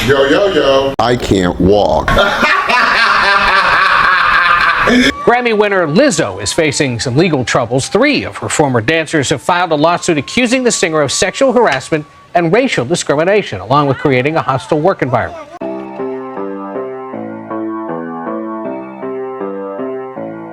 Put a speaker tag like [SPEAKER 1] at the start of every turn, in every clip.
[SPEAKER 1] Yo, yo, yo. I can't walk.
[SPEAKER 2] Grammy winner Lizzo is facing some legal troubles. 3 of her former dancers have filed a lawsuit accusing the singer of sexual harassment and racial discrimination, along with creating a hostile work environment.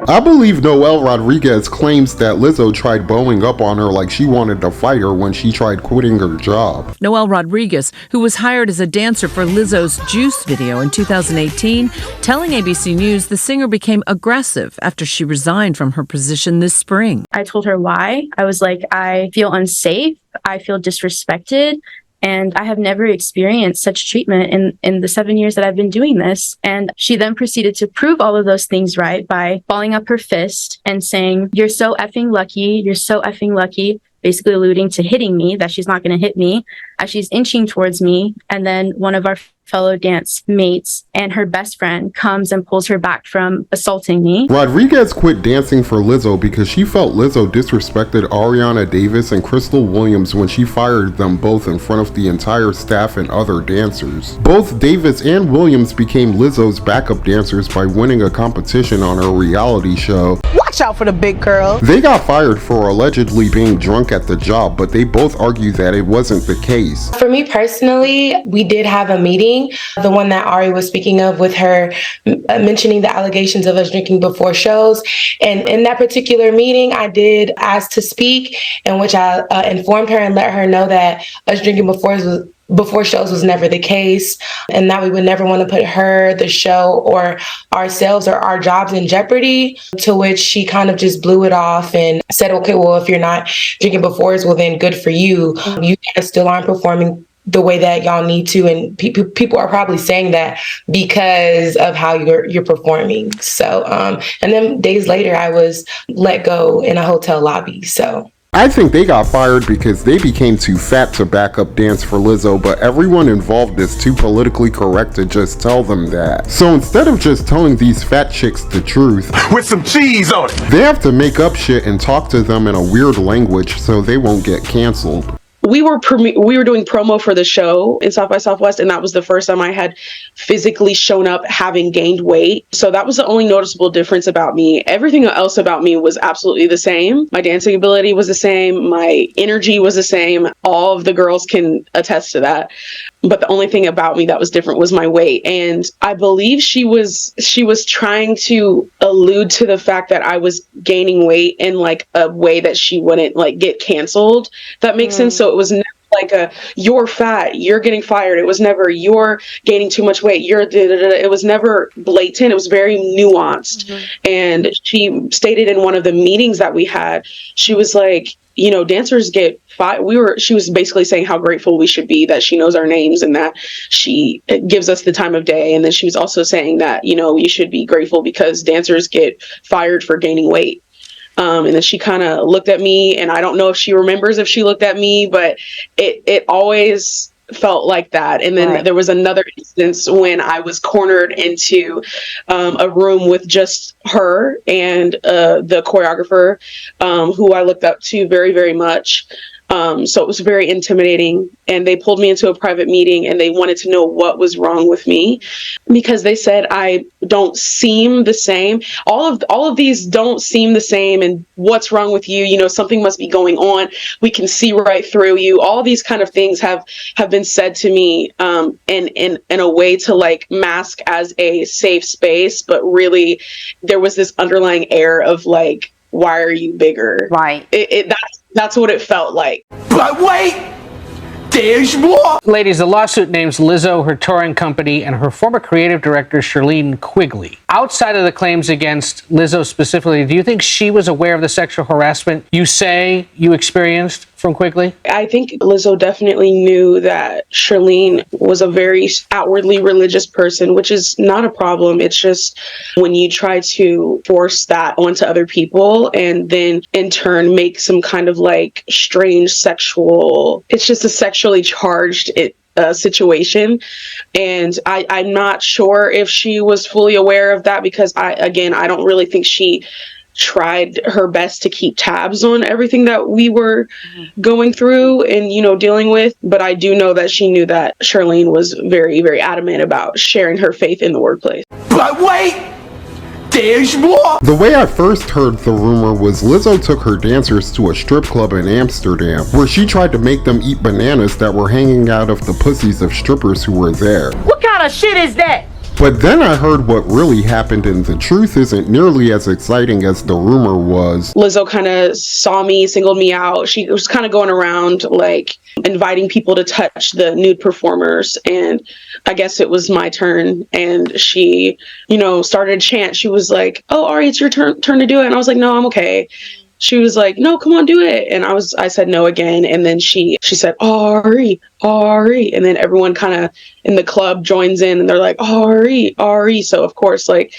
[SPEAKER 1] I believe Noelle Rodriguez claims that Lizzo tried bowing up on her like she wanted to fight her when she tried quitting her job.
[SPEAKER 3] Noelle Rodriguez, who was hired as a dancer for Lizzo's Juice video in 2018, telling ABC News the singer became aggressive after she resigned from her position this spring.
[SPEAKER 4] I told her why. I was like, I feel unsafe. I feel disrespected. And I have never experienced such treatment in the 7 years that I've been doing this. And she then proceeded to prove all of those things right by balling up her fist and saying, "You're so effing lucky. You're so effing lucky." Basically alluding to hitting me, that she's not going to hit me, as she's inching towards me. And then one of our fellow dance mates and her best friend comes and pulls her back from assaulting me.
[SPEAKER 1] Rodriguez quit dancing for Lizzo because she felt Lizzo disrespected Ariana Davis and Crystal Williams when she fired them both in front of the entire staff and other dancers. Both Davis and Williams became Lizzo's backup dancers by winning a competition on her reality show.
[SPEAKER 5] Watch out for the big girl.
[SPEAKER 1] They got fired for allegedly being drunk at the job, but they both argue that it wasn't the case.
[SPEAKER 6] For me personally, we did have a meeting, the one that Ari was speaking of, with her mentioning the allegations of us drinking before shows. And in that particular meeting, I did ask to speak, in which I informed her and let her know that us drinking before shows was never the case, and that we would never want to put her, the show, or ourselves or our jobs in jeopardy. To which she kind of just blew it off and said, "Okay, well, if you're not drinking befores, well then good for you. You guys still aren't performing the way that y'all need to, and people are probably saying that because of how you're performing." So and then days later I was let go in a hotel lobby. So
[SPEAKER 1] I think they got fired because they became too fat to back up dance for Lizzo, but everyone involved is too politically correct to just tell them that. So instead of just telling these fat chicks the truth
[SPEAKER 7] with some cheese on it,
[SPEAKER 1] they have to make up shit and talk to them in a weird language so they won't get canceled.
[SPEAKER 8] We were doing promo for the show in South by Southwest, and that was the first time I had physically shown up having gained weight. So that was the only noticeable difference about me. Everything else about me was absolutely the same. My dancing ability was the same. My energy was the same. All of the girls can attest to that. But the only thing about me that was different was my weight. And I believe she was trying to allude to the fact that I was gaining weight in like a way that she wouldn't like get canceled. That makes sense. So it was never like you're fat, you're getting fired. It was never you're gaining too much weight. It was never blatant. It was very nuanced. And she stated in one of the meetings that we had, she was like, you know, dancers get fired. She was basically saying how grateful we should be that she knows our names and that she gives us the time of day. And then she was also saying that, you know, you should be grateful because dancers get fired for gaining weight. And then she kind of looked at me, and I don't know if she remembers if she looked at me, but it always felt like that. And then there was another instance when I was cornered into a room with just her and the choreographer, who I looked up to very, very much. So it was very intimidating, and they pulled me into a private meeting and they wanted to know what was wrong with me because they said I don't seem the same. All of these don't seem the same, and what's wrong with you? You know, something must be going on. We can see right through you. All these kind of things have been said to me in a way to like mask as a safe space, but really there was this underlying air of like, why are you bigger?
[SPEAKER 5] Right.
[SPEAKER 8] That's what it felt like.
[SPEAKER 7] but wait, there's more.
[SPEAKER 2] Ladies, the lawsuit names Lizzo, her touring company, and her former creative director, Charlene Quigley. Outside of the claims against Lizzo specifically, do you think she was aware of the sexual harassment you say you experienced from Quigley?
[SPEAKER 8] I think Lizzo definitely knew that Charlene was a very outwardly religious person, which is not a problem. It's just when you try to force that onto other people and then in turn make some kind of like strange sexual, it's just a sexually charged situation. And I'm not sure if she was fully aware of that because I don't really think she tried her best to keep tabs on everything that we were going through and, dealing with. But I do know that she knew that Charlene was very, very adamant about sharing her faith in the workplace.
[SPEAKER 7] But wait! There's more!
[SPEAKER 1] The way I first heard the rumor was Lizzo took her dancers to a strip club in Amsterdam, where she tried to make them eat bananas that were hanging out of the pussies of strippers who were there.
[SPEAKER 5] What kind of shit is that?
[SPEAKER 1] But then I heard what really happened, and the truth isn't nearly as exciting as the rumor was.
[SPEAKER 8] Lizzo kind of saw me, singled me out. She was kind of going around like inviting people to touch the nude performers, and I guess it was my turn, and she, started a chant. She was like, "Oh, Ari, it's your turn to do it," and I was like, "No, I'm okay." She was like, "No, come on, do it." And I said no again. And then she said, "Ari, Ari." And then everyone kind of in the club joins in and they're like, "Ari, Ari." So of course, like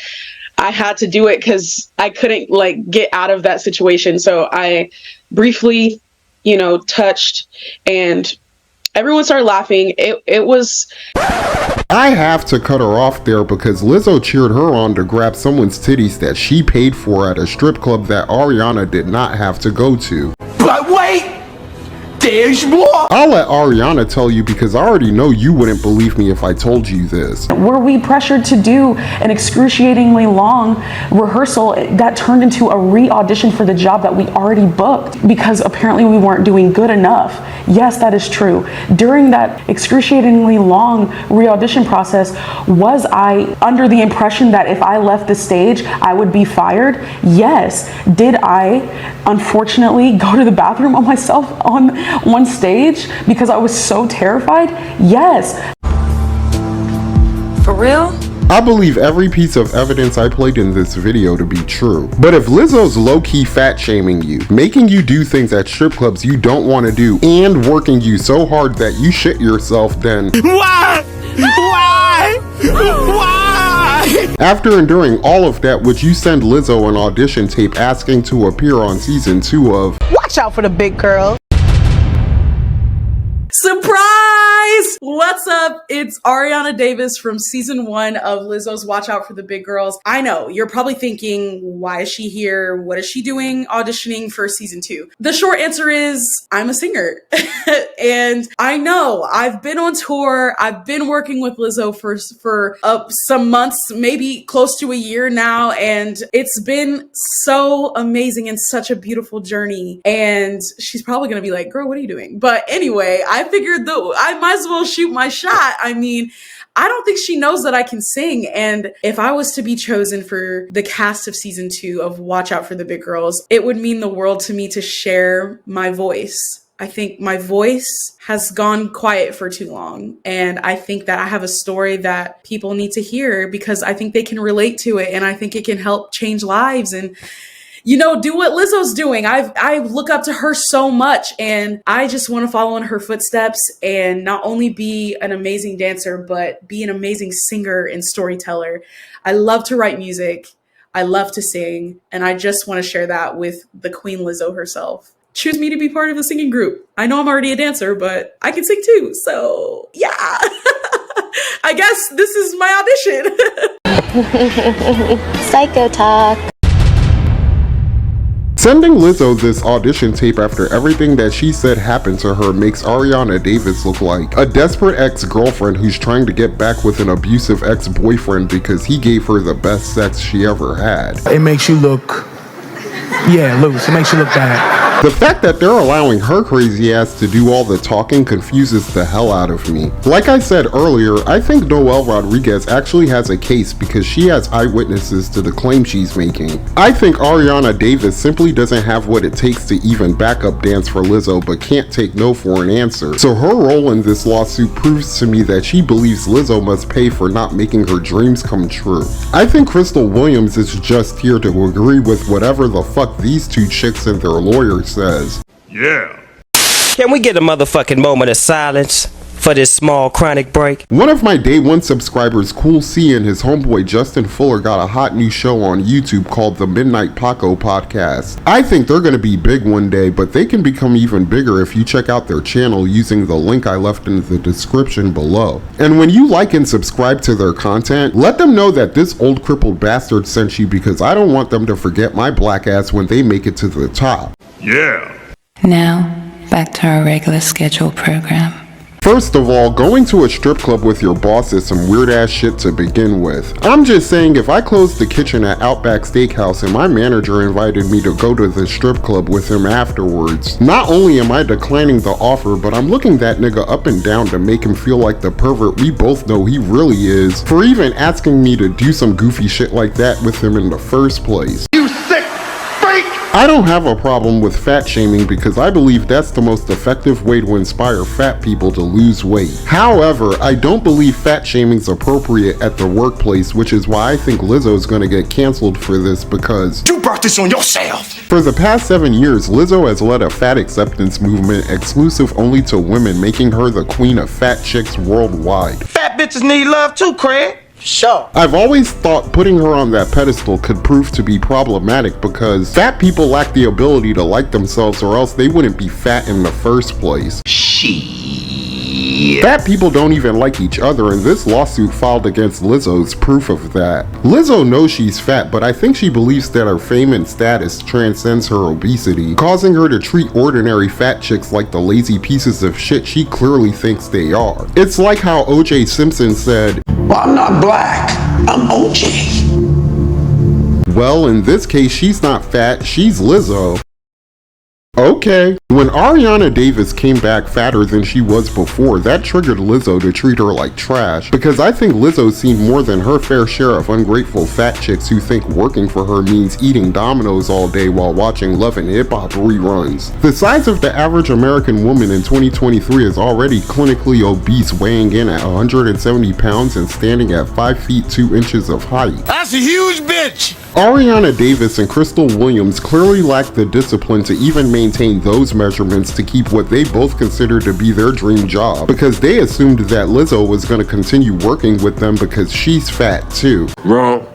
[SPEAKER 8] I had to do it because I couldn't like get out of that situation. So I briefly, touched and everyone started laughing. It was...
[SPEAKER 1] I have to cut her off there because Lizzo cheered her on to grab someone's titties that she paid for at a strip club that Ariana did not have to go to.
[SPEAKER 7] But wait! There's more!
[SPEAKER 1] I'll let Ariana tell you because I already know you wouldn't believe me if I told you this.
[SPEAKER 9] Were we pressured to do an excruciatingly long rehearsal that turned into a re-audition for the job that we already booked because apparently we weren't doing good enough? Yes, that is true. During that excruciatingly long re-audition process, was I under the impression that if I left the stage, I would be fired? Yes. Did I, unfortunately, go to the bathroom on myself on stage because I was so terrified? Yes.
[SPEAKER 3] For real?
[SPEAKER 1] I believe every piece of evidence I played in this video to be true. But if Lizzo's low-key fat shaming you, making you do things at strip clubs you don't want to do, and working you so hard that you shit yourself, then
[SPEAKER 7] Why? Why? Why?
[SPEAKER 1] after enduring all of that, would you send Lizzo an audition tape asking to appear on season 2 of
[SPEAKER 5] Watch out for the big girl.
[SPEAKER 10] Surprise! What's up? It's Ariana Davis from season 1 of Lizzo's Watch Out for the Big Girls. I know, you're probably thinking, why is she here? What is she doing auditioning for season 2? The short answer is, I'm a singer. And I know, I've been on tour, I've been working with Lizzo for some months, maybe close to a year now, and it's been so amazing and such a beautiful journey. And she's probably gonna be like, girl, what are you doing? But anyway, I figured though I might as well shoot my shot. I mean, I don't think she knows that I can sing. And if I was to be chosen for the cast of season 2 of Watch Out for the Big Girls, it would mean the world to me to share my voice. I think my voice has gone quiet for too long. And I think that I have a story that people need to hear because I think they can relate to it. And I think it can help change lives and do what Lizzo's doing. I look up to her so much and I just want to follow in her footsteps and not only be an amazing dancer, but be an amazing singer and storyteller. I love to write music. I love to sing. And I just want to share that with the Queen Lizzo herself. Choose me to be part of a singing group. I know I'm already a dancer, but I can sing too. So yeah, I guess this is my audition.
[SPEAKER 11] Psycho talk.
[SPEAKER 1] Sending Lizzo this audition tape after everything that she said happened to her makes Ariana Davis look like a desperate ex-girlfriend who's trying to get back with an abusive ex-boyfriend because he gave her the best sex she ever had.
[SPEAKER 12] It makes you look, loose. It makes you look bad.
[SPEAKER 1] The fact that they're allowing her crazy ass to do all the talking confuses the hell out of me. Like I said earlier, I think Noelle Rodriguez actually has a case because she has eyewitnesses to the claim she's making. I think Ariana Davis simply doesn't have what it takes to even backup dance for Lizzo but can't take no for an answer. So her role in this lawsuit proves to me that she believes Lizzo must pay for not making her dreams come true. I think Crystal Williams is just here to agree with whatever the fuck these two chicks and their lawyers says.
[SPEAKER 7] Yeah.
[SPEAKER 13] Can we get a motherfucking moment of silence
[SPEAKER 11] for this small chronic break.
[SPEAKER 1] One of my day one subscribers, Cool C, and his homeboy Justin Fuller got a hot new show on YouTube called the Midnight Paco Podcast. I think they're going to be big one day, but they can become even bigger if you check out their channel using the link I left in the description below. And when you like and subscribe to their content, let them know that this old crippled bastard sent you, because I don't want them to forget my black ass when they make it to the top.
[SPEAKER 13] Yeah. Now, back to our regular scheduled program.
[SPEAKER 1] First of all, going to a strip club with your boss is some weird ass shit to begin with. I'm just saying, if I closed the kitchen at Outback Steakhouse and my manager invited me to go to the strip club with him afterwards, not only am I declining the offer, but I'm looking that nigga up and down to make him feel like the pervert we both know he really is for even asking me to do some goofy shit like that with him in the first place.
[SPEAKER 7] You sick freak!
[SPEAKER 1] I don't have a problem with fat shaming because I believe that's the most effective way to inspire fat people to lose weight. However, I don't believe fat shaming is appropriate at the workplace, which is why I think Lizzo is gonna get canceled for this, because
[SPEAKER 7] You brought this on yourself!
[SPEAKER 1] for the past 7 years, Lizzo has led a fat acceptance movement exclusive only to women, making her the queen of fat chicks worldwide.
[SPEAKER 7] Fat bitches need love too, Craig. Sure.
[SPEAKER 1] I've always thought putting her on that pedestal could prove to be problematic because fat people lack the ability to like themselves, or else they wouldn't be fat in the first place. Fat people don't even like each other, and this lawsuit filed against Lizzo is proof of that. Lizzo knows she's fat, but I think she believes that her fame and status transcends her obesity, causing her to treat ordinary fat chicks like the lazy pieces of shit she clearly thinks they are. It's like how O.J. Simpson said,
[SPEAKER 7] Well, I'm not black. I'm OJ.
[SPEAKER 1] well, in this case, she's not fat, she's Lizzo. Okay. When Ariana Davis came back fatter than she was before, that triggered Lizzo to treat her like trash, because I think Lizzo's seen more than her fair share of ungrateful fat chicks who think working for her means eating Domino's all day while watching Love and Hip Hop reruns. The size of the average American woman in 2023 is already clinically obese, weighing in at 170 pounds and standing at 5 feet 2 inches of height.
[SPEAKER 7] That's a huge bitch!
[SPEAKER 1] Ariana Davis and Crystal Williams clearly lack the discipline to even maintain those measurements to keep what they both consider to be their dream job, because they assumed that Lizzo was going to continue working with them because she's fat too.
[SPEAKER 7] Wrong.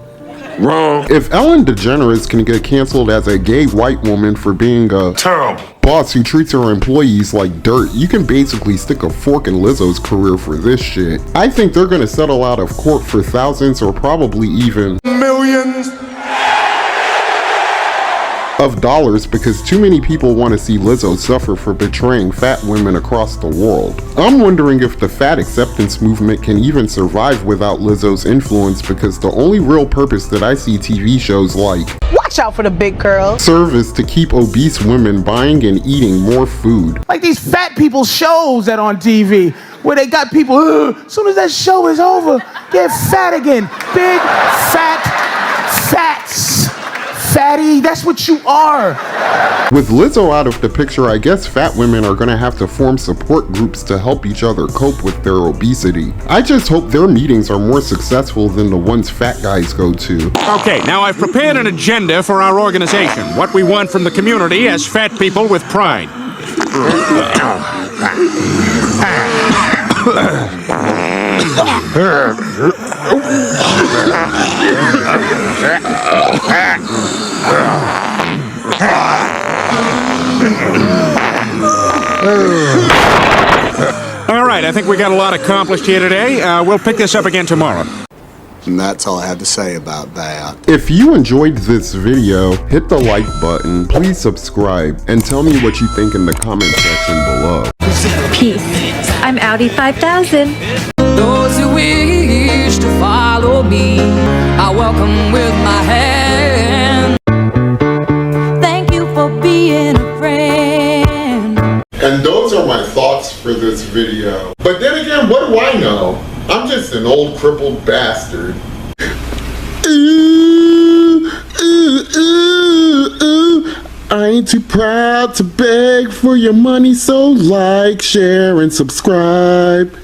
[SPEAKER 1] If Ellen DeGeneres can get canceled as a gay white woman for being a
[SPEAKER 7] Terrible.
[SPEAKER 1] boss who treats her employees like dirt, you can basically stick a fork in Lizzo's career for this shit. I think they're gonna settle out of court for thousands or probably even
[SPEAKER 7] Millions.
[SPEAKER 1] of dollars, because too many people want to see Lizzo suffer for betraying fat women across the world. I'm wondering if the fat acceptance movement can even survive without Lizzo's influence, because the only real purpose that I see TV shows like
[SPEAKER 5] Watch out for the big girl.
[SPEAKER 1] serve is to keep obese women buying and eating more food.
[SPEAKER 12] Like these fat people shows that on TV where they got people, as soon as that show is over, get fat again. Big, fat, fats. Fatty, that's what you are.
[SPEAKER 1] With Lizzo out of the picture, I guess fat women are gonna have to form support groups to help each other cope with their obesity. I just hope their meetings are more successful than the ones fat guys go to.
[SPEAKER 14] Okay, now I've prepared an agenda for our organization. What we want from the community as fat people with pride. All right, I think we got a lot accomplished here today. We'll pick this up again tomorrow.
[SPEAKER 15] And that's all I have to say about that.
[SPEAKER 1] If you enjoyed this video, hit the like button, please subscribe, and tell me what you think in the comment section below.
[SPEAKER 16] Peace. I'm Audi 5000.
[SPEAKER 17] Those who wish to follow me, I welcome with my hand. Thank you for being a friend.
[SPEAKER 1] And those are my thoughts for this video. But then again, what do I know? I'm just an old crippled bastard. Ooh, ooh, ooh, ooh. I ain't too proud to beg for your money, so like, share, and subscribe.